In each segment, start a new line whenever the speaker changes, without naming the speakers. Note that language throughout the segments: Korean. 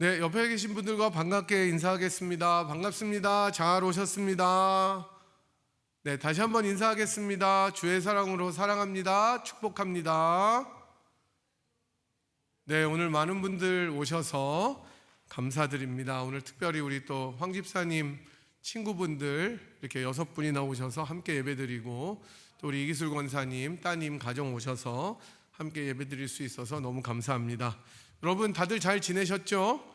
네, 옆에 계신 분들과 반갑게 인사하겠습니다. 반갑습니다. 잘 오셨습니다. 네, 다시 한번 인사하겠습니다. 주의 사랑으로 사랑합니다. 축복합니다. 네, 오늘 많은 분들 오셔서 감사드립니다. 오늘 특별히 우리 또 황 집사님 친구분들 이렇게 6분이나 오셔서 함께 예배드리고, 또 우리 이기술 권사님 따님 가정 오셔서 함께 예배드릴 수 있어서 너무 감사합니다. 여러분 다들 잘 지내셨죠?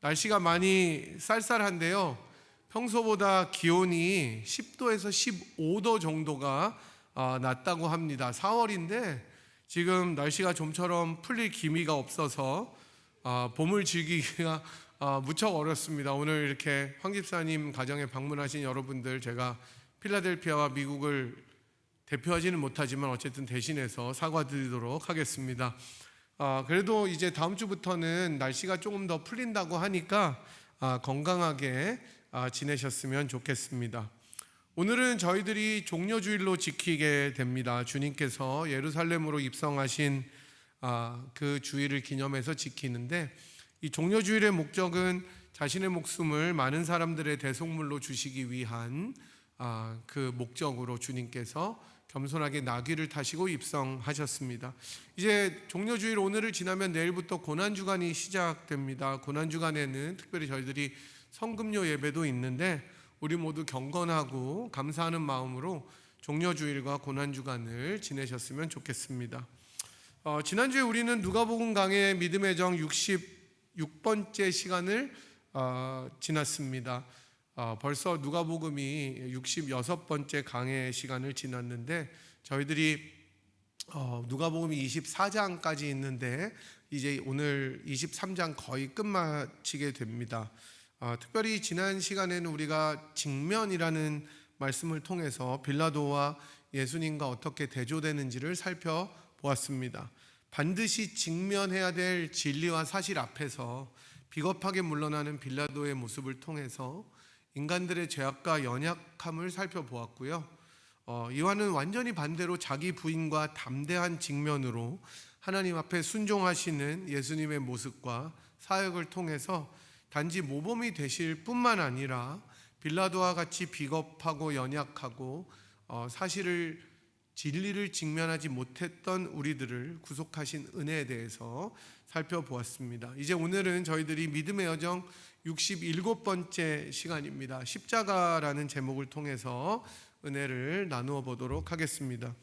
날씨가 많이 쌀쌀한데요, 평소보다 기온이 10도에서 15도 정도가 낮다고 합니다. 4월인데 지금 날씨가 좀처럼 풀릴 기미가 없어서 봄을 즐기기가 무척 어렵습니다. 오늘 이렇게 황 집사님 가정에 방문하신 여러분들, 제가 필라델피아와 미국을 대표하지는 못하지만 어쨌든 대신해서 사과드리도록 하겠습니다. 그래도 이제 다음 주부터는 날씨가 조금 더 풀린다고 하니까 건강하게 지내셨으면 좋겠습니다. 오늘은 저희들이 종려주일로 지키게 됩니다. 주님께서 예루살렘으로 입성하신 그 주일을 기념해서 지키는데, 이 종려주일의 목적은 자신의 목숨을 많은 사람들의 대속물로 주시기 위한 그 목적으로 주님께서 겸손하게 나귀를 타시고 입성하셨습니다. 이제 종려주일 오늘을 지나면 내일부터 고난주간이 시작됩니다. 고난주간에는 특별히 저희들이 성금요 예배도 있는데, 우리 모두 경건하고 감사하는 마음으로 종려주일과 고난주간을 지내셨으면 좋겠습니다. 지난주에 우리는 누가복음 강해 믿음의 정 66번째 시간을 지났습니다. 벌써 누가복음이 66번째 강해 시간을 지났는데, 저희들이 누가복음이 24장까지 있는데 이제 오늘 23장 거의 끝마치게 됩니다. 특별히 지난 시간에는 우리가 직면이라는 말씀을 통해서 빌라도와 예수님과 어떻게 대조되는지를 살펴보았습니다. 반드시 직면해야 될 진리와 사실 앞에서 비겁하게 물러나는 빌라도의 모습을 통해서 인간들의 죄악과 연약함을 살펴보았고요. 이와는 완전히 반대로 자기 부인과 담대한 직면으로 하나님 앞에 순종하시는 예수님의 모습과 사역을 통해서 단지 모범이 되실 뿐만 아니라 빌라도와 같이 비겁하고 연약하고 진리를 직면하지 못했던 우리들을 구속하신 은혜에 대해서 살펴보았습니다. 이제 오늘은 저희들이 믿음의 여정 67번째 시간입니다. 십자가라는 제목을 통해서 은혜를 나누어 보도록 하겠습니다.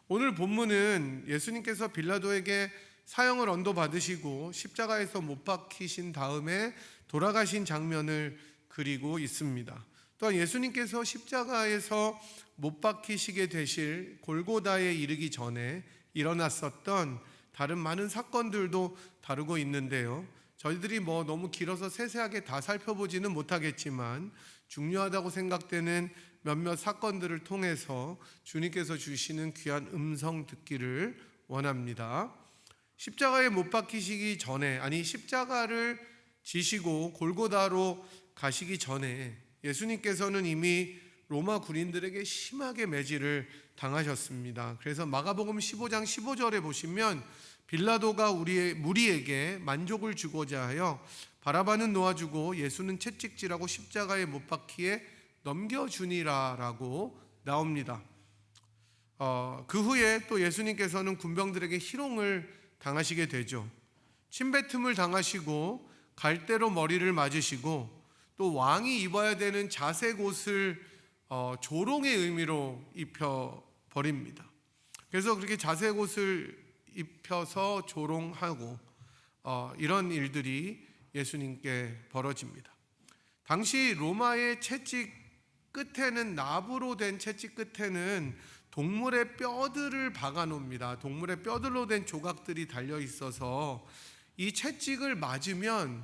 오늘 본문은 예수님께서 빌라도에게 사형을 언도받으시고 십자가에서 못 박히신 다음에 돌아가신 장면을 그리고 있습니다. 또한 예수님께서 십자가에서 못 박히시게 되실 골고다에 이르기 전에 일어났었던 다른 많은 사건들도 다루고 있는데요, 저희들이 너무 길어서 세세하게 다 살펴보지는 못하겠지만 중요하다고 생각되는 몇몇 사건들을 통해서 주님께서 주시는 귀한 음성 듣기를 원합니다. 십자가에 못 박히시기 전에, 십자가를 지시고 골고다로 가시기 전에 예수님께서는 이미 로마 군인들에게 심하게 매질을 당하셨습니다. 그래서 마가복음 15장 15절에 보시면 빌라도가 무리에게 만족을 주고자 하여 바라바는 놓아주고 예수는 채찍질하고 십자가에 못 박히에 넘겨주니라 라고 나옵니다. 그 후에 또 예수님께서는 군병들에게 희롱을 당하시게 되죠. 침뱉음을 당하시고 갈대로 머리를 맞으시고, 또 왕이 입어야 되는 자색 옷을 조롱의 의미로 입혀버립니다. 그래서 그렇게 자색 옷을 입혀서 조롱하고 이런 일들이 예수님께 벌어집니다. 당시 로마의 채찍 끝에는, 나부로 된 채찍 끝에는 동물의 뼈들을 박아 놓습니다. 동물의 뼈들로 된 조각들이 달려 있어서 이 채찍을 맞으면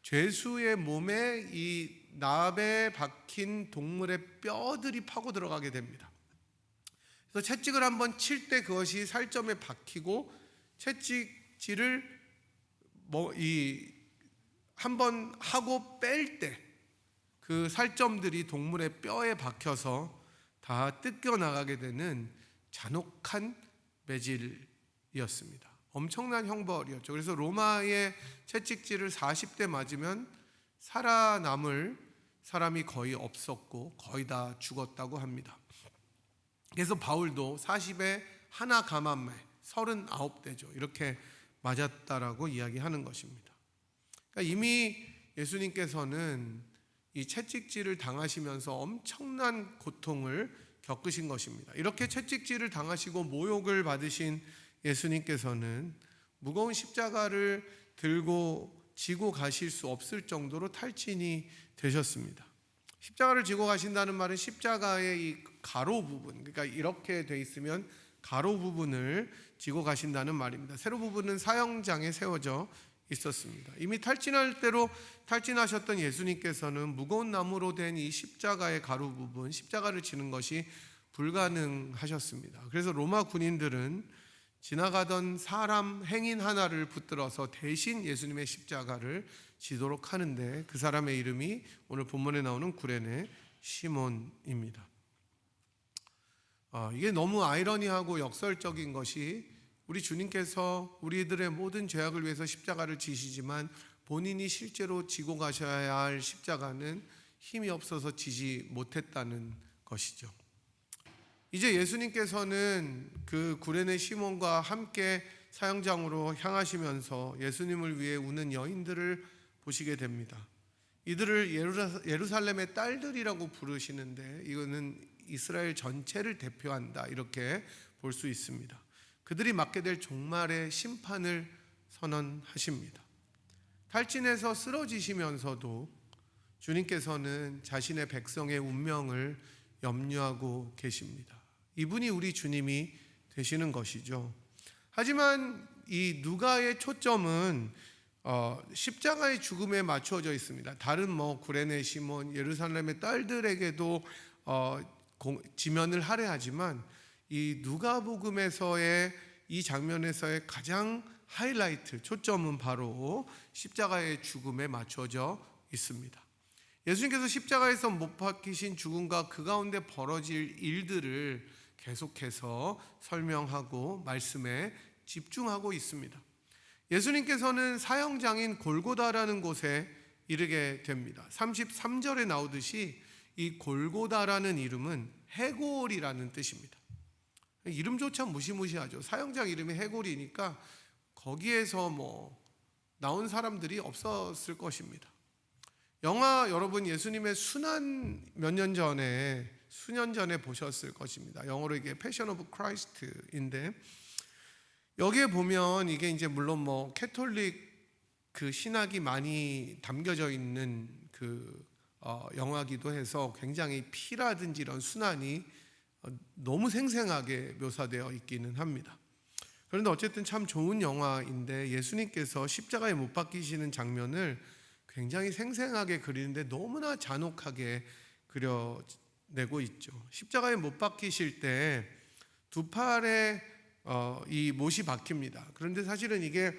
죄수의 몸에 이 납에 박힌 동물의 뼈들이 파고 들어가게 됩니다. 그래서 채찍을 한번 칠 때 그것이 살점에 박히고, 채찍질을 한번 하고 뺄 때 그 살점들이 동물의 뼈에 박혀서 다 뜯겨 나가게 되는 잔혹한 매질이었습니다. 엄청난 형벌이었죠. 그래서 로마의 채찍질을 40대 맞으면 살아남을 사람이 거의 없었고 거의 다 죽었다고 합니다. 그래서 바울도 40에 하나 감함에 39대죠. 이렇게 맞았다라고 이야기하는 것입니다. 그러니까 이미 예수님께서는 이 채찍질을 당하시면서 엄청난 고통을 겪으신 것입니다. 이렇게 채찍질을 당하시고 모욕을 받으신 예수님께서는 무거운 십자가를 들고 지고 가실 수 없을 정도로 탈진이 되셨습니다. 십자가를 지고 가신다는 말은 십자가의 이 가로 부분, 그러니까 이렇게 돼 있으면 가로 부분을 지고 가신다는 말입니다. 세로 부분은 사형장에 세워져 있었습니다. 이미 탈진할 대로 탈진하셨던 예수님께서는 무거운 나무로 된 이 십자가의 가로 부분, 십자가를 지는 것이 불가능하셨습니다. 그래서 로마 군인들은 지나가던 사람 행인 하나를 붙들어서 대신 예수님의 십자가를 지도록 하는데 그 사람의 이름이 오늘 본문에 나오는 구레네 시몬입니다. 이게 너무 아이러니하고 역설적인 것이 우리 주님께서 우리들의 모든 죄악을 위해서 십자가를 지시지만 본인이 실제로 지고 가셔야 할 십자가는 힘이 없어서 지지 못했다는 것이죠. 이제 예수님께서는 그 구레네 시몬과 함께 사형장으로 향하시면서 예수님을 위해 우는 여인들을 보시게 됩니다. 이들을 예루살렘의 딸들이라고 부르시는데 이거는 이스라엘 전체를 대표한다 이렇게 볼 수 있습니다. 그들이 맞게 될 종말의 심판을 선언하십니다. 탈진해서 쓰러지시면서도 주님께서는 자신의 백성의 운명을 염려하고 계십니다. 이분이 우리 주님이 되시는 것이죠. 하지만 이 누가의 초점은 십자가의 죽음에 맞춰져 있습니다. 다른 구레네 시몬, 예루살렘의 딸들에게도 지면을 할애하지만 이 누가복음에서의 이 장면에서의 가장 하이라이트, 초점은 바로 십자가의 죽음에 맞춰져 있습니다. 예수님께서 십자가에서 못 박히신 죽음과 그 가운데 벌어질 일들을 계속해서 설명하고 말씀에 집중하고 있습니다. 예수님께서는 사형장인 골고다라는 곳에 이르게 됩니다. 33절에 나오듯이 이 골고다라는 이름은 해골이라는 뜻입니다. 이름조차 무시무시하죠. 사형장 이름이 해골이니까 거기에서 나온 사람들이 없었을 것입니다. 영화 여러분 예수님의 순환 수년 전에 보셨을 것입니다. 영어로 이게 패션 오브 크라이스트인데 여기에 보면 이게 이제 물론 캐톨릭 그 신학이 많이 담겨져 있는 영화기도 해서 굉장히 피라든지 이런 순환이 너무 생생하게 묘사되어 있기는 합니다. 그런데 어쨌든 참 좋은 영화인데 예수님께서 십자가에 못 박히시는 장면을 굉장히 생생하게 그리는데 너무나 잔혹하게 그려내고 있죠. 십자가에 못 박히실 때 두 팔에 이 못이 박힙니다. 그런데 사실은 이게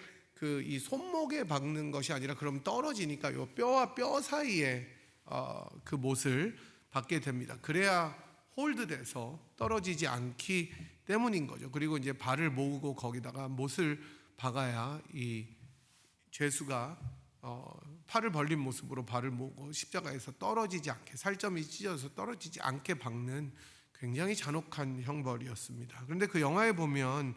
이 손목에 박는 것이 아니라 그럼 떨어지니까 요 뼈와 뼈 사이에 그 못을 박게 됩니다. 그래야 홀드돼서 떨어지지 않기 때문인 거죠. 그리고 이제 발을 모으고 거기다가 못을 박아야 이 죄수가 팔을 벌린 모습으로 발을 모으고 십자가에서 떨어지지 않게 살점이 찢어져서 떨어지지 않게 박는 굉장히 잔혹한 형벌이었습니다. 그런데 그 영화에 보면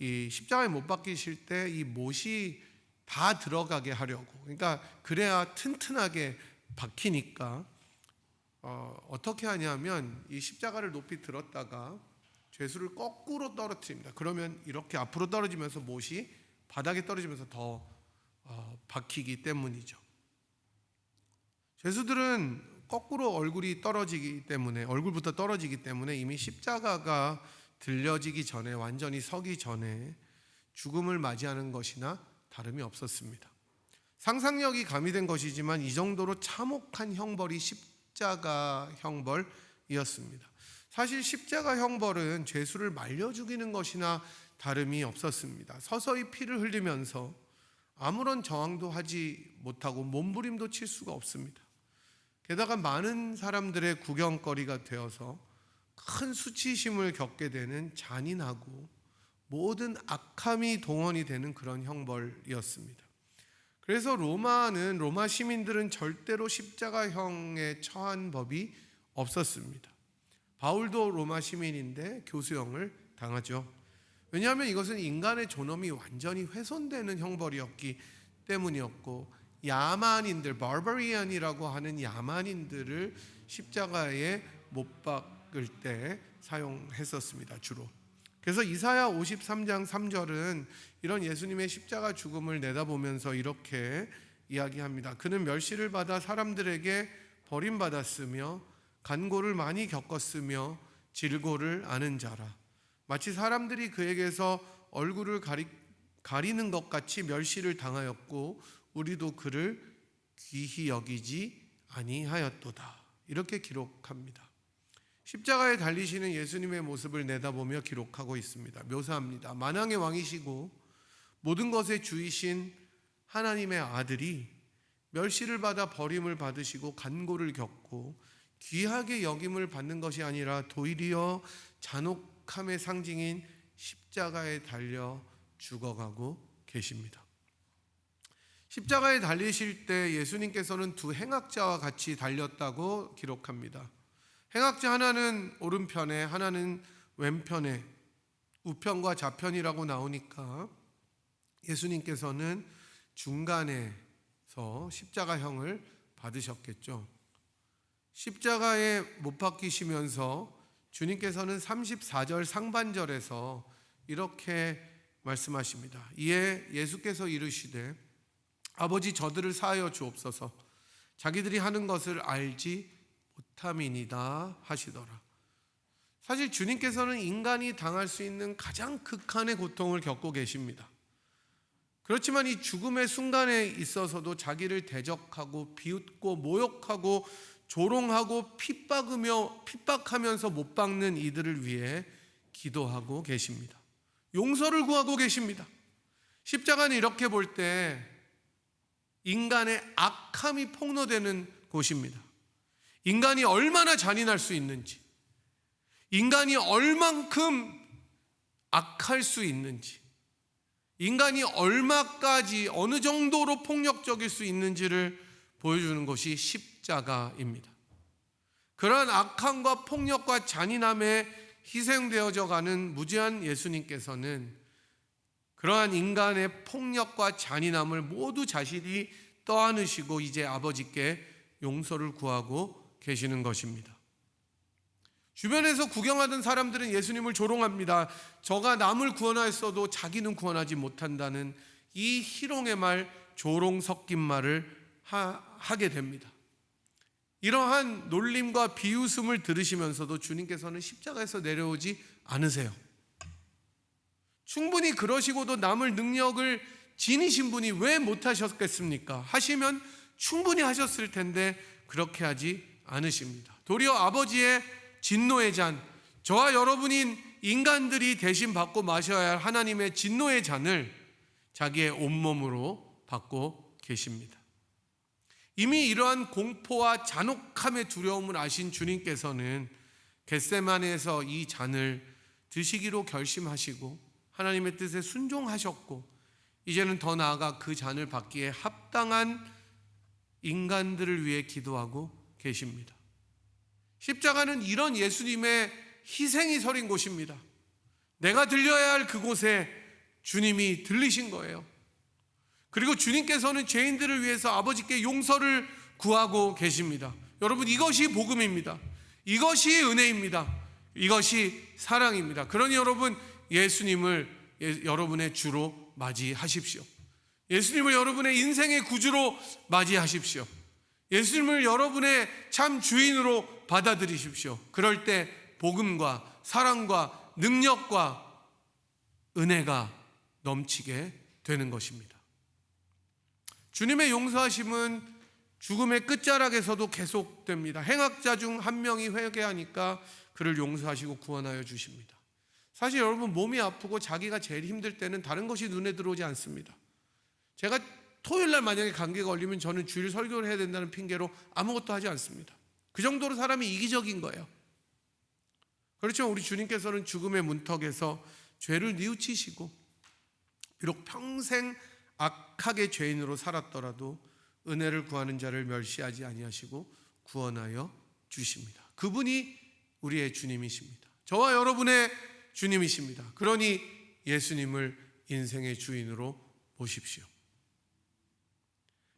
이 십자가에 못 박히실 때 이 못이 다 들어가게 하려고, 그러니까 그래야 튼튼하게 박히니까 어떻게 하냐면 이 십자가를 높이 들었다가 죄수를 거꾸로 떨어뜨립니다. 그러면 이렇게 앞으로 떨어지면서 못이 바닥에 떨어지면서 더 박히기 때문이죠. 죄수들은 거꾸로 얼굴부터 떨어지기 때문에 이미 십자가가 들려지기 전에, 완전히 서기 전에 죽음을 맞이하는 것이나 다름이 없었습니다. 상상력이 가미된 것이지만 이 정도로 참혹한 형벌이 십자가 형벌이었습니다. 사실 십자가 형벌은 죄수를 말려 죽이는 것이나 다름이 없었습니다. 서서히 피를 흘리면서 아무런 저항도 하지 못하고 몸부림도 칠 수가 없습니다. 게다가 많은 사람들의 구경거리가 되어서 큰 수치심을 겪게 되는 잔인하고 모든 악함이 동원이 되는 그런 형벌이었습니다. 그래서 로마 시민들은 절대로 십자가형에 처한 법이 없었습니다. 바울도 로마 시민인데 교수형을 당하죠. 왜냐하면 이것은 인간의 존엄이 완전히 훼손되는 형벌이었기 때문이었고, 야만인들, 바르바리안이라고 하는 야만인들을 십자가에 못 박을 때 사용했었습니다, 주로. 그래서 이사야 53장 3절은 이런 예수님의 십자가 죽음을 내다보면서 이렇게 이야기합니다. 그는 멸시를 받아 사람들에게 버림받았으며 간고를 많이 겪었으며 질고를 아는 자라. 마치 사람들이 그에게서 얼굴을 가리는 것 같이 멸시를 당하였고 우리도 그를 귀히 여기지 아니하였도다. 이렇게 기록합니다. 십자가에 달리시는 예수님의 모습을 내다보며 기록하고 있습니다. 묘사합니다. 만왕의 왕이시고 모든 것의 주이신 하나님의 아들이 멸시를 받아 버림을 받으시고 간고를 겪고 귀하게 여김을 받는 것이 아니라 도리어 잔혹함의 상징인 십자가에 달려 죽어가고 계십니다. 십자가에 달리실 때 예수님께서는 두 행악자와 같이 달렸다고 기록합니다. 행악자 하나는 오른편에, 하나는 왼편에, 우편과 좌편이라고 나오니까 예수님께서는 중간에서 십자가형을 받으셨겠죠. 십자가에 못 박히시면서 주님께서는 34절 상반절에서 이렇게 말씀하십니다. 이에 예수께서 이르시되 아버지 저들을 사하여 주옵소서. 자기들이 하는 것을 알지 못함이니이다 하시더라. 사실 주님께서는 인간이 당할 수 있는 가장 극한의 고통을 겪고 계십니다. 그렇지만 이 죽음의 순간에 있어서도 자기를 대적하고 비웃고 모욕하고 조롱하고 핍박하면서 못 박는 이들을 위해 기도하고 계십니다. 용서를 구하고 계십니다. 십자가는 이렇게 볼 때 인간의 악함이 폭로되는 곳입니다. 인간이 얼마나 잔인할 수 있는지, 인간이 얼만큼 악할 수 있는지, 인간이 얼마까지 어느 정도로 폭력적일 수 있는지를 보여주는 것이 십자가입니다. 그러한 악함과 폭력과 잔인함에 희생되어져 가는 무지한 예수님께서는 그러한 인간의 폭력과 잔인함을 모두 자신이 떠안으시고 이제 아버지께 용서를 구하고 계시는 것입니다. 주변에서 구경하던 사람들은 예수님을 조롱합니다. 저가 남을 구원하였어도 자기는 구원하지 못한다는 이 희롱의 말, 조롱 섞인 말을 하게 됩니다. 이러한 놀림과 비웃음을 들으시면서도 주님께서는 십자가에서 내려오지 않으세요. 충분히 그러시고도 남을 능력을 지니신 분이 왜 못하셨겠습니까? 하시면 충분히 하셨을 텐데 그렇게 하지 않으십니다. 도리어 아버지의 진노의 잔, 저와 여러분인 인간들이 대신 받고 마셔야 할 하나님의 진노의 잔을 자기의 온몸으로 받고 계십니다. 이미 이러한 공포와 잔혹함의 두려움을 아신 주님께서는 겟세마네에서 이 잔을 드시기로 결심하시고 하나님의 뜻에 순종하셨고 이제는 더 나아가 그 잔을 받기에 합당한 인간들을 위해 기도하고 계십니다. 십자가는 이런 예수님의 희생이 서린 곳입니다. 내가 들려야 할 그곳에 주님이 들리신 거예요. 그리고 주님께서는 죄인들을 위해서 아버지께 용서를 구하고 계십니다. 여러분, 이것이 복음입니다. 이것이 은혜입니다. 이것이 사랑입니다. 그러니 여러분, 예수님을 여러분의 주로 맞이하십시오. 예수님을 여러분의 인생의 구주로 맞이하십시오. 예수님을 여러분의 참 주인으로 받아들이십시오. 그럴 때 복음과 사랑과 능력과 은혜가 넘치게 되는 것입니다. 주님의 용서하심은 죽음의 끝자락에서도 계속됩니다. 행악자 중 한 명이 회개하니까 그를 용서하시고 구원하여 주십니다. 사실 여러분, 몸이 아프고 자기가 제일 힘들 때는 다른 것이 눈에 들어오지 않습니다. 제가 토요일날 만약에 감기가 걸리면 저는 주일 설교를 해야 된다는 핑계로 아무것도 하지 않습니다. 그 정도로 사람이 이기적인 거예요. 그렇지만 우리 주님께서는 죽음의 문턱에서 죄를 뉘우치시고 비록 평생 악하게 죄인으로 살았더라도 은혜를 구하는 자를 멸시하지 아니하시고 구원하여 주십니다. 그분이 우리의 주님이십니다. 저와 여러분의 주님이십니다. 그러니 예수님을 인생의 주인으로 모십시오.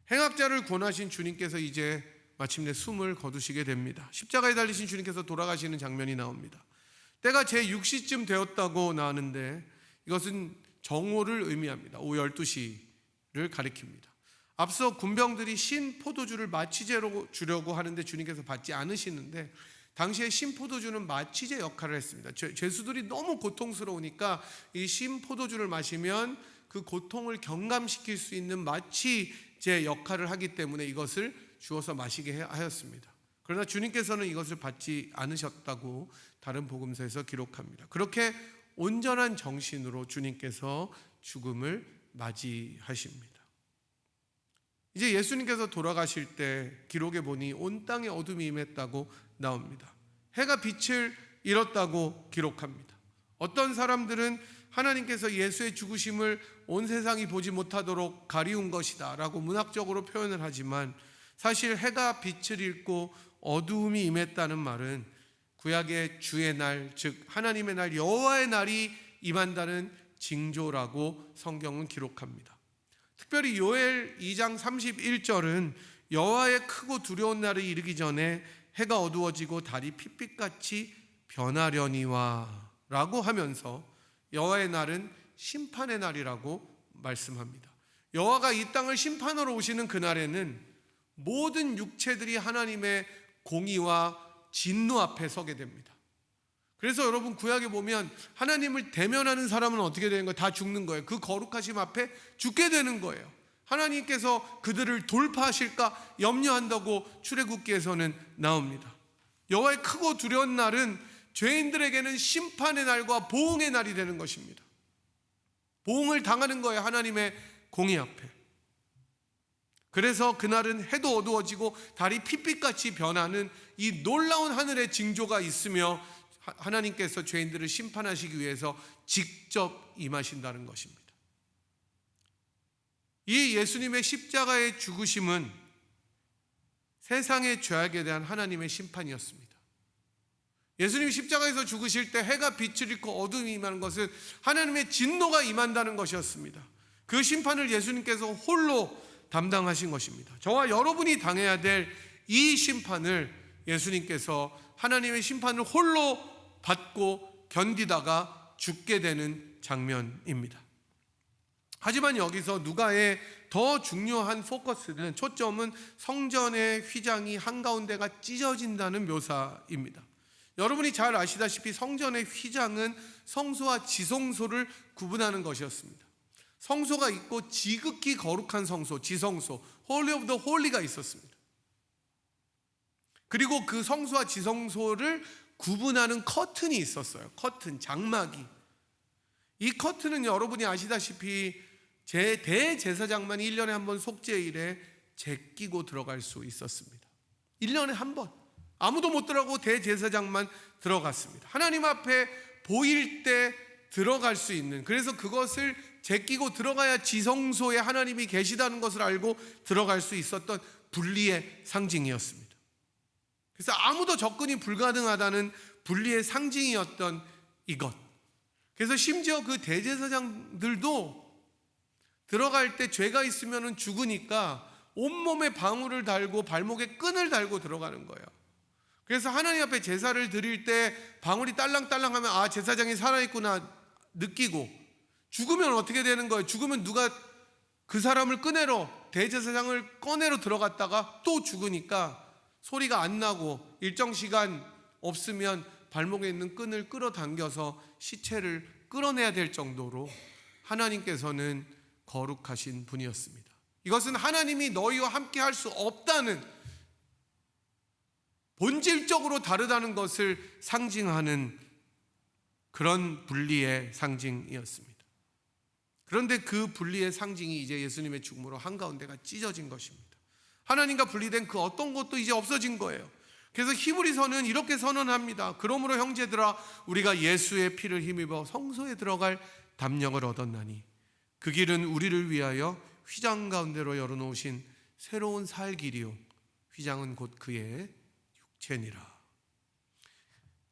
행악자를 권하신 주님께서 이제 마침내 숨을 거두시게 됩니다. 십자가에 달리신 주님께서 돌아가시는 장면이 나옵니다. 때가 제6시쯤 되었다고 나오는데 이것은 정오를 의미합니다. 오후 12시를 가리킵니다. 앞서 군병들이 신 포도주를 마취제로 주려고 하는데 주님께서 받지 않으시는데 당시에 신 포도주는 마취제 역할을 했습니다. 죄수들이 너무 고통스러우니까 이 신 포도주를 마시면 그 고통을 경감시킬 수 있는 마취제 역할을 하기 때문에 이것을 주어서 마시게 하였습니다. 그러나 주님께서는 이것을 받지 않으셨다고 다른 복음서에서 기록합니다. 그렇게 온전한 정신으로 주님께서 죽음을 맞이하십니다. 이제 예수님께서 돌아가실 때 기록에 보니 온 땅에 어둠이 임했다고 나옵니다. 해가 빛을 잃었다고 기록합니다. 어떤 사람들은 하나님께서 예수의 죽으심을 온 세상이 보지 못하도록 가리운 것이다 라고 문학적으로 표현을 하지만 사실 해가 빛을 잃고 어두움이 임했다는 말은 구약의 주의 날, 즉 하나님의 날, 여호와의 날이 임한다는 징조라고 성경은 기록합니다. 특별히 요엘 2장 31절은 여호와의 크고 두려운 날이 이르기 전에 해가 어두워지고 달이 핏빛같이 변하려니와 라고 하면서 여호와의 날은 심판의 날이라고 말씀합니다. 여호와가 이 땅을 심판하러 오시는 그날에는 모든 육체들이 하나님의 공의와 진노 앞에 서게 됩니다. 그래서 여러분 구약에 보면 하나님을 대면하는 사람은 어떻게 되는 거예요? 다 죽는 거예요. 그 거룩하심 앞에 죽게 되는 거예요. 하나님께서 그들을 돌파하실까 염려한다고 출애굽기에서는 나옵니다. 여호와의 크고 두려운 날은 죄인들에게는 심판의 날과 보응의 날이 되는 것입니다. 보응을 당하는 거예요. 하나님의 공의 앞에. 그래서 그날은 해도 어두워지고 달이 핏빛같이 변하는 이 놀라운 하늘의 징조가 있으며 하나님께서 죄인들을 심판하시기 위해서 직접 임하신다는 것입니다. 이 예수님의 십자가의 죽으심은 세상의 죄악에 대한 하나님의 심판이었습니다. 예수님이 십자가에서 죽으실 때 해가 빛을 잃고 어둠이 임하는 것은 하나님의 진노가 임한다는 것이었습니다. 그 심판을 예수님께서 홀로 담당하신 것입니다. 저와 여러분이 당해야 될 이 심판을 예수님께서 하나님의 심판을 홀로 받고 견디다가 죽게 되는 장면입니다. 하지만 여기서 누가의 더 중요한 포커스는 초점은 성전의 휘장이 한가운데가 찢어진다는 묘사입니다. 여러분이 잘 아시다시피 성전의 휘장은 성소와 지성소를 구분하는 것이었습니다. 성소가 있고 지극히 거룩한 성소, 지성소, 홀리 오브 더 홀리가 있었습니다. 그리고 그 성소와 지성소를 구분하는 커튼이 있었어요. 커튼, 장막이. 이 커튼은 여러분이 아시다시피 대제사장만 1년에 한 번 속죄일에 제끼고 들어갈 수 있었습니다. 1년에 한 번. 아무도 못 들어가고 대제사장만 들어갔습니다. 하나님 앞에 보일 때 들어갈 수 있는, 그래서 그것을 제끼고 들어가야 지성소에 하나님이 계시다는 것을 알고 들어갈 수 있었던 분리의 상징이었습니다. 그래서 아무도 접근이 불가능하다는 분리의 상징이었던 이것. 그래서 심지어 그 대제사장들도 들어갈 때 죄가 있으면 죽으니까 온몸에 방울을 달고 발목에 끈을 달고 들어가는 거예요. 그래서 하나님 앞에 제사를 드릴 때 방울이 딸랑딸랑하면 아, 제사장이 살아있구나 느끼고, 죽으면 어떻게 되는 거예요? 죽으면 누가 그 사람을 꺼내러, 대제사장을 꺼내러 들어갔다가 또 죽으니까 소리가 안 나고 일정 시간 없으면 발목에 있는 끈을 끌어당겨서 시체를 끌어내야 될 정도로 하나님께서는 거룩하신 분이었습니다. 이것은 하나님이 너희와 함께 할 수 없다는, 본질적으로 다르다는 것을 상징하는 그런 분리의 상징이었습니다. 그런데 그 분리의 상징이 이제 예수님의 죽음으로 한가운데가 찢어진 것입니다. 하나님과 분리된 그 어떤 것도 이제 없어진 거예요. 그래서 히브리서는 이렇게 선언합니다. 그러므로 형제들아, 우리가 예수의 피를 힘입어 성소에 들어갈 담력을 얻었나니 그 길은 우리를 위하여 휘장 가운데로 열어놓으신 새로운 살 길이요 휘장은 곧 그의 육체니라.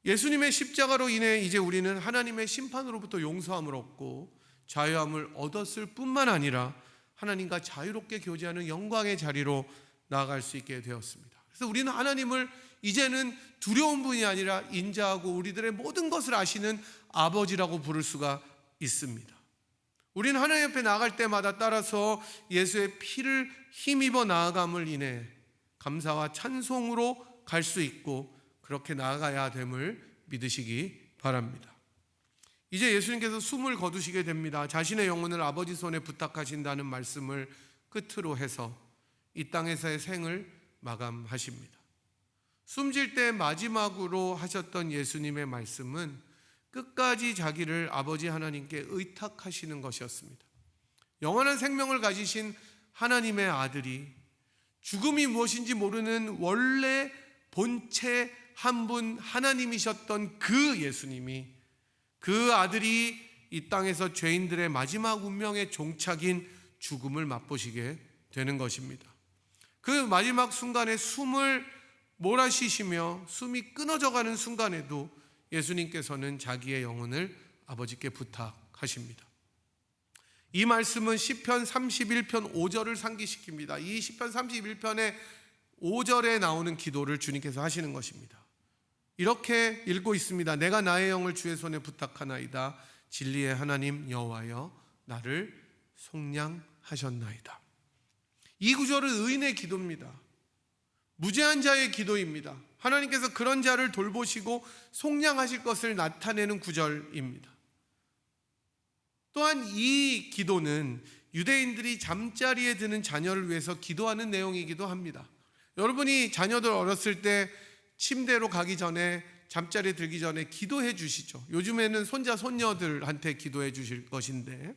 예수님의 십자가로 인해 이제 우리는 하나님의 심판으로부터 용서함을 얻고 자유함을 얻었을 뿐만 아니라 하나님과 자유롭게 교제하는 영광의 자리로 나아갈 수 있게 되었습니다. 그래서 우리는 하나님을 이제는 두려운 분이 아니라 인자하고 우리들의 모든 것을 아시는 아버지라고 부를 수가 있습니다. 우리는 하나님 앞에 나아갈 때마다 따라서 예수의 피를 힘입어 나아감을 인해 감사와 찬송으로 갈 수 있고 그렇게 나아가야 됨을 믿으시기 바랍니다. 이제 예수님께서 숨을 거두시게 됩니다. 자신의 영혼을 아버지 손에 부탁하신다는 말씀을 끝으로 해서 이 땅에서의 생을 마감하십니다. 숨질 때 마지막으로 하셨던 예수님의 말씀은 끝까지 자기를 아버지 하나님께 의탁하시는 것이었습니다. 영원한 생명을 가지신 하나님의 아들이 죽음이 무엇인지 모르는 원래 본체 한 분 하나님이셨던 그 예수님이, 그 아들이 이 땅에서 죄인들의 마지막 운명의 종착인 죽음을 맛보시게 되는 것입니다. 그 마지막 순간에 숨을 몰아쉬시며 숨이 끊어져가는 순간에도 예수님께서는 자기의 영혼을 아버지께 부탁하십니다. 이 말씀은 시편 31편 5절을 상기시킵니다. 이 시편 31편의 5절에 나오는 기도를 주님께서 하시는 것입니다. 이렇게 읽고 있습니다. 내가 나의 영을 주의 손에 부탁하나이다. 진리의 하나님 여호와여 나를 속량하셨나이다. 이 구절은 의인의 기도입니다. 무죄한 자의 기도입니다. 하나님께서 그런 자를 돌보시고 속량하실 것을 나타내는 구절입니다. 또한 이 기도는 유대인들이 잠자리에 드는 자녀를 위해서 기도하는 내용이기도 합니다. 여러분이 자녀들 어렸을 때 침대로 가기 전에, 잠자리에 들기 전에 기도해 주시죠. 요즘에는 손자 손녀들한테 기도해 주실 것인데,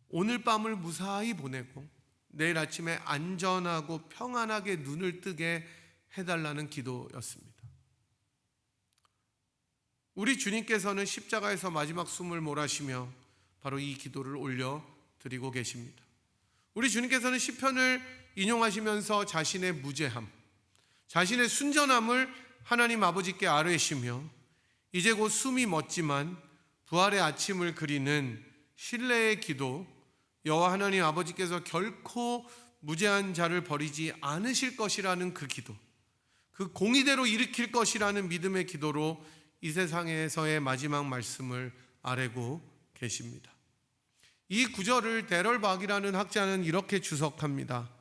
오늘 밤을 무사히 보내고 내일 아침에 안전하고 평안하게 눈을 뜨게 해달라는 기도였습니다. 우리 주님께서는 십자가에서 마지막 숨을 몰아쉬며 바로 이 기도를 올려드리고 계십니다. 우리 주님께서는 시편을 인용하시면서 자신의 무죄함, 자신의 순전함을 하나님 아버지께 아뢰시며 이제 곧 숨이 멎지만 부활의 아침을 그리는 신뢰의 기도, 여호와 하나님 아버지께서 결코 무죄한 자를 버리지 않으실 것이라는 그 기도, 그 공의대로 일으킬 것이라는 믿음의 기도로 이 세상에서의 마지막 말씀을 아뢰고 계십니다. 이 구절을 데럴 박이라는 학자는 이렇게 주석합니다.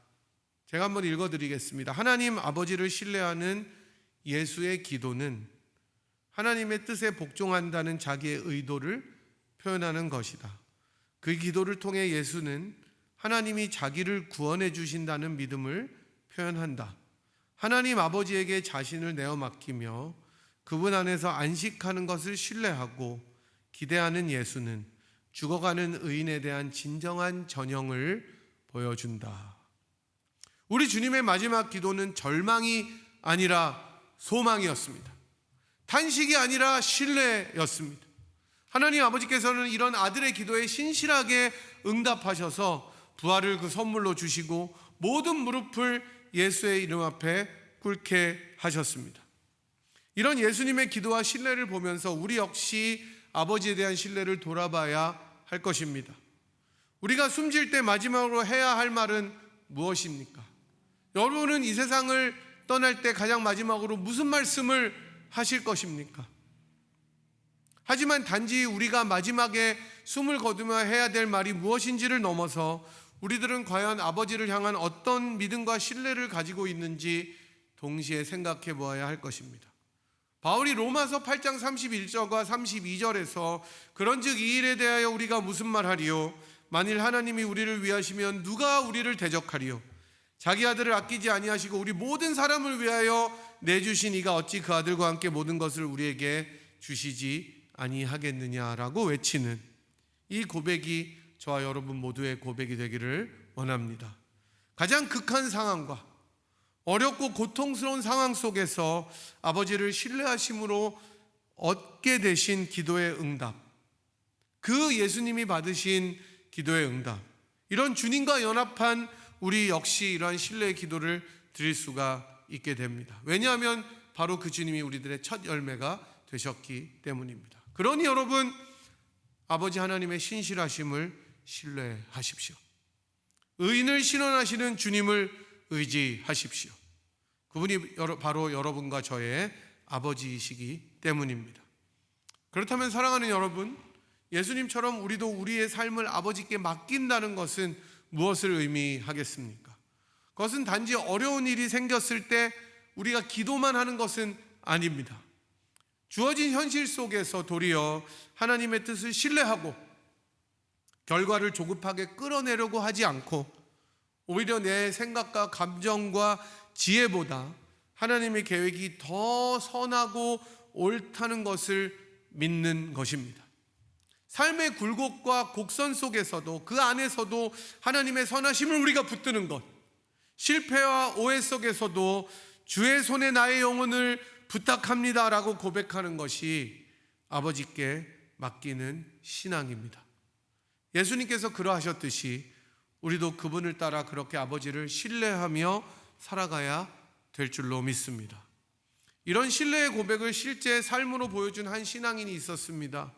제가 한번 읽어드리겠습니다. 하나님 아버지를 신뢰하는 예수의 기도는 하나님의 뜻에 복종한다는 자기의 의도를 표현하는 것이다. 그 기도를 통해 예수는 하나님이 자기를 구원해 주신다는 믿음을 표현한다. 하나님 아버지에게 자신을 내어 맡기며 그분 안에서 안식하는 것을 신뢰하고 기대하는 예수는 죽어가는 의인에 대한 진정한 전형을 보여준다. 우리 주님의 마지막 기도는 절망이 아니라 소망이었습니다. 탄식이 아니라 신뢰였습니다. 하나님 아버지께서는 이런 아들의 기도에 신실하게 응답하셔서 부활을 그 선물로 주시고 모든 무릎을 예수의 이름 앞에 꿇게 하셨습니다. 이런 예수님의 기도와 신뢰를 보면서 우리 역시 아버지에 대한 신뢰를 돌아봐야 할 것입니다. 우리가 숨질 때 마지막으로 해야 할 말은 무엇입니까? 여러분은 이 세상을 떠날 때 가장 마지막으로 무슨 말씀을 하실 것입니까? 하지만 단지 우리가 마지막에 숨을 거두며 해야 될 말이 무엇인지를 넘어서 우리들은 과연 아버지를 향한 어떤 믿음과 신뢰를 가지고 있는지 동시에 생각해 보아야 할 것입니다. 바울이 로마서 8장 31절과 32절에서 그런즉 이 일에 대하여 우리가 무슨 말하리요? 만일 하나님이 우리를 위하시면 누가 우리를 대적하리요? 자기 아들을 아끼지 아니하시고 우리 모든 사람을 위하여 내주신 이가 어찌 그 아들과 함께 모든 것을 우리에게 주시지 아니하겠느냐라고 외치는 이 고백이 저와 여러분 모두의 고백이 되기를 원합니다. 가장 극한 상황과 어렵고 고통스러운 상황 속에서 아버지를 신뢰하심으로 얻게 되신 기도의 응답, 그 예수님이 받으신 기도의 응답, 이런 주님과 연합한 우리 역시 이러한 신뢰의 기도를 드릴 수가 있게 됩니다. 왜냐하면 바로 그 주님이 우리들의 첫 열매가 되셨기 때문입니다. 그러니 여러분, 아버지 하나님의 신실하심을 신뢰하십시오. 의인을 신원하시는 주님을 의지하십시오. 그분이 바로 여러분과 저의 아버지이시기 때문입니다. 그렇다면 사랑하는 여러분, 예수님처럼 우리도 우리의 삶을 아버지께 맡긴다는 것은 무엇을 의미하겠습니까? 그것은 단지 어려운 일이 생겼을 때 우리가 기도만 하는 것은 아닙니다. 주어진 현실 속에서 도리어 하나님의 뜻을 신뢰하고 결과를 조급하게 끌어내려고 하지 않고 오히려 내 생각과 감정과 지혜보다 하나님의 계획이 더 선하고 옳다는 것을 믿는 것입니다. 삶의 굴곡과 곡선 속에서도 그 안에서도 하나님의 선하심을 우리가 붙드는 것, 실패와 오해 속에서도 주의 손에 나의 영혼을 부탁합니다라고 고백하는 것이 아버지께 맡기는 신앙입니다. 예수님께서 그러하셨듯이 우리도 그분을 따라 그렇게 아버지를 신뢰하며 살아가야 될 줄로 믿습니다. 이런 신뢰의 고백을 실제 삶으로 보여준 한 신앙인이 있었습니다.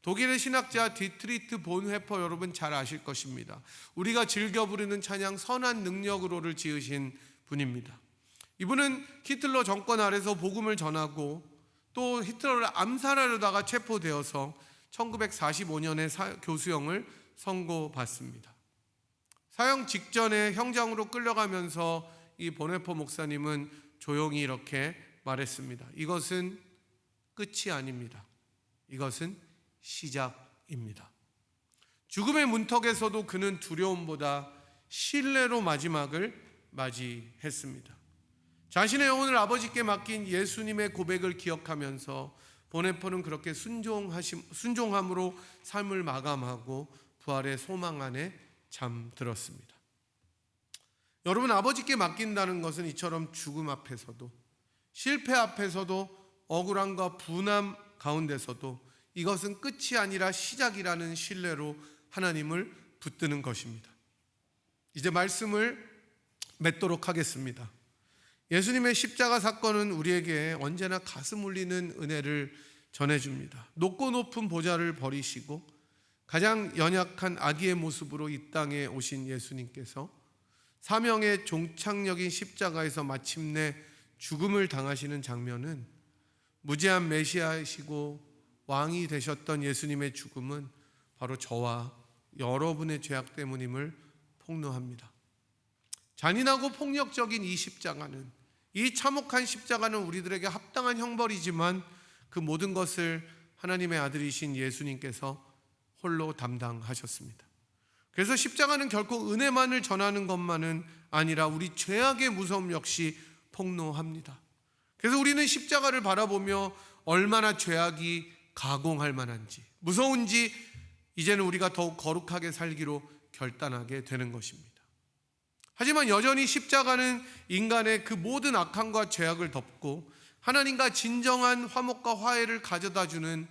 독일의 신학자 디트리트 본회퍼, 여러분 잘 아실 것입니다. 우리가 즐겨 부르는 찬양 선한 능력으로를 지으신 분입니다. 이분은 히틀러 정권 아래서 복음을 전하고 또 히틀러를 암살하려다가 체포되어서 1945년에 교수형을 선고받습니다. 사형 직전에 형장으로 끌려가면서 이 본회퍼 목사님은 조용히 이렇게 말했습니다. 이것은 끝이 아닙니다. 이것은 시작입니다. 죽음의 문턱에서도 그는 두려움보다 신뢰로 마지막을 맞이했습니다. 자신의 영혼을 아버지께 맡긴 예수님의 고백을 기억하면서 본회퍼는 그렇게 순종함으로 삶을 마감하고 부활의 소망 안에 잠들었습니다. 여러분, 아버지께 맡긴다는 것은 이처럼 죽음 앞에서도 실패 앞에서도 억울함과 분함 가운데서도 이것은 끝이 아니라 시작이라는 신뢰로 하나님을 붙드는 것입니다. 이제 말씀을 맺도록 하겠습니다. 예수님의 십자가 사건은 우리에게 언제나 가슴 울리는 은혜를 전해줍니다. 높고 높은 보좌를 버리시고 가장 연약한 아기의 모습으로 이 땅에 오신 예수님께서 사명의 종착역인 십자가에서 마침내 죽음을 당하시는 장면은 무죄한 메시아이시고 왕이 되셨던 예수님의 죽음은 바로 저와 여러분의 죄악 때문임을 폭로합니다. 잔인하고 폭력적인 이 십자가는, 이 참혹한 십자가는 우리들에게 합당한 형벌이지만 그 모든 것을 하나님의 아들이신 예수님께서 홀로 담당하셨습니다. 그래서 십자가는 결코 은혜만을 전하는 것만은 아니라 우리 죄악의 무서움 역시 폭로합니다. 그래서 우리는 십자가를 바라보며 얼마나 죄악이 가공할 만한지, 무서운지 이제는 우리가 더욱 거룩하게 살기로 결단하게 되는 것입니다. 하지만 여전히 십자가는 인간의 그 모든 악함과 죄악을 덮고 하나님과 진정한 화목과 화해를 가져다주는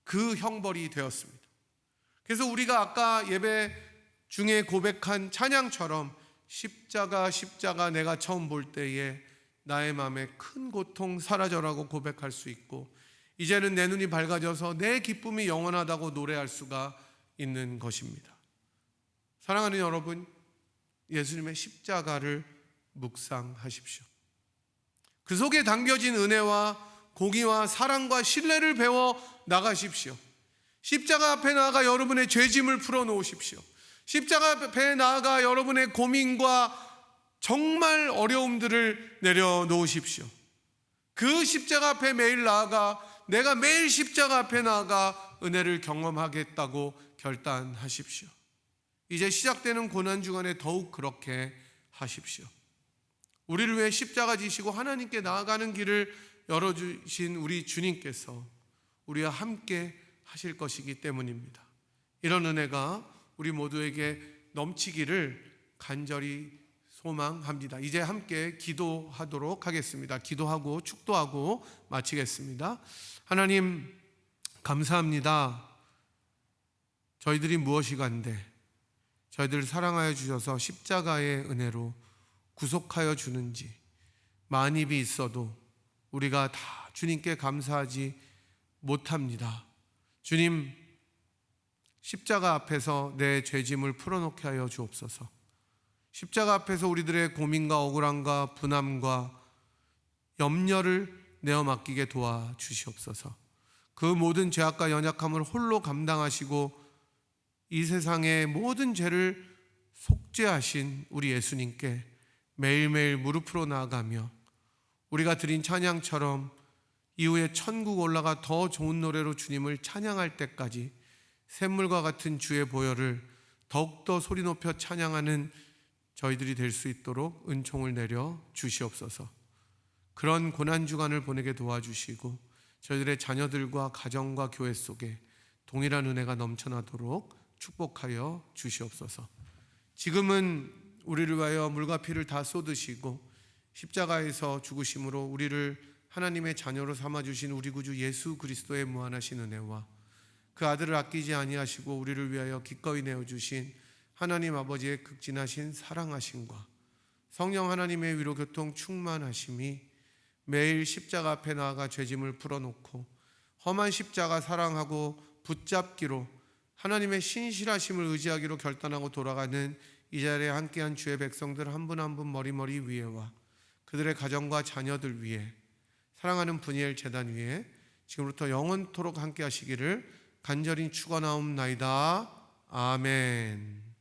그 형벌이 되었습니다. 그래서 우리가 아까 예배 중에 고백한 찬양처럼 십자가 십자가 내가 처음 볼 때에 나의 마음에 큰 고통 사라져라고 고백할 수 있고, 이제는 내 눈이 밝아져서 내 기쁨이 영원하다고 노래할 수가 있는 것입니다. 사랑하는 여러분, 예수님의 십자가를 묵상하십시오. 그 속에 담겨진 은혜와 공의와 사랑과 신뢰를 배워 나가십시오. 십자가 앞에 나아가 여러분의 죄짐을 풀어놓으십시오. 십자가 앞에 나아가 여러분의 고민과 정말 어려움들을 내려놓으십시오. 그 십자가 앞에 매일 나아가 내가 매일 십자가 앞에 나아가 은혜를 경험하겠다고 결단하십시오. 이제 시작되는 고난주간에 더욱 그렇게 하십시오. 우리를 위해 십자가 지시고 하나님께 나아가는 길을 열어주신 우리 주님께서 우리와 함께 하실 것이기 때문입니다. 이런 은혜가 우리 모두에게 넘치기를 간절히 소망합니다. 이제 함께 기도하도록 하겠습니다. 기도하고 축도하고 마치겠습니다. 하나님 감사합니다. 저희들이 무엇이간데 저희들을 사랑하여 주셔서 십자가의 은혜로 구속하여 주는지 만입이 있어도 우리가 다 주님께 감사하지 못합니다. 주님, 십자가 앞에서 내 죄짐을 풀어놓게 하여 주옵소서. 십자가 앞에서 우리들의 고민과 억울함과 분함과 염려를 내어 맡기게 도와주시옵소서. 그 모든 죄악과 연약함을 홀로 감당하시고 이 세상의 모든 죄를 속죄하신 우리 예수님께 매일매일 무릎으로 나아가며 우리가 드린 찬양처럼 이후에 천국 올라가 더 좋은 노래로 주님을 찬양할 때까지 샘물과 같은 주의 보혈을 더욱더 소리 높여 찬양하는 저희들이 될 수 있도록 은총을 내려 주시옵소서. 그런 고난주간을 보내게 도와주시고 저희들의 자녀들과 가정과 교회 속에 동일한 은혜가 넘쳐나도록 축복하여 주시옵소서. 지금은 우리를 위하여 물과 피를 다 쏟으시고 십자가에서 죽으심으로 우리를 하나님의 자녀로 삼아주신 우리 구주 예수 그리스도의 무한하신 은혜와 그 아들을 아끼지 아니하시고 우리를 위하여 기꺼이 내어주신 하나님 아버지의 극진하신 사랑하심과 성령 하나님의 위로 교통 충만하심이 매일 십자가 앞에 나아가 죄짐을 풀어놓고 험한 십자가 사랑하고 붙잡기로 하나님의 신실하심을 의지하기로 결단하고 돌아가는 이 자리에 함께한 주의 백성들 한 분 한 분 머리머리 위에와 그들의 가정과 자녀들 위에 사랑하는 분이엘 제단 위에 지금부터 영원토록 함께 하시기를 간절히 축원하옵나이다. 아멘.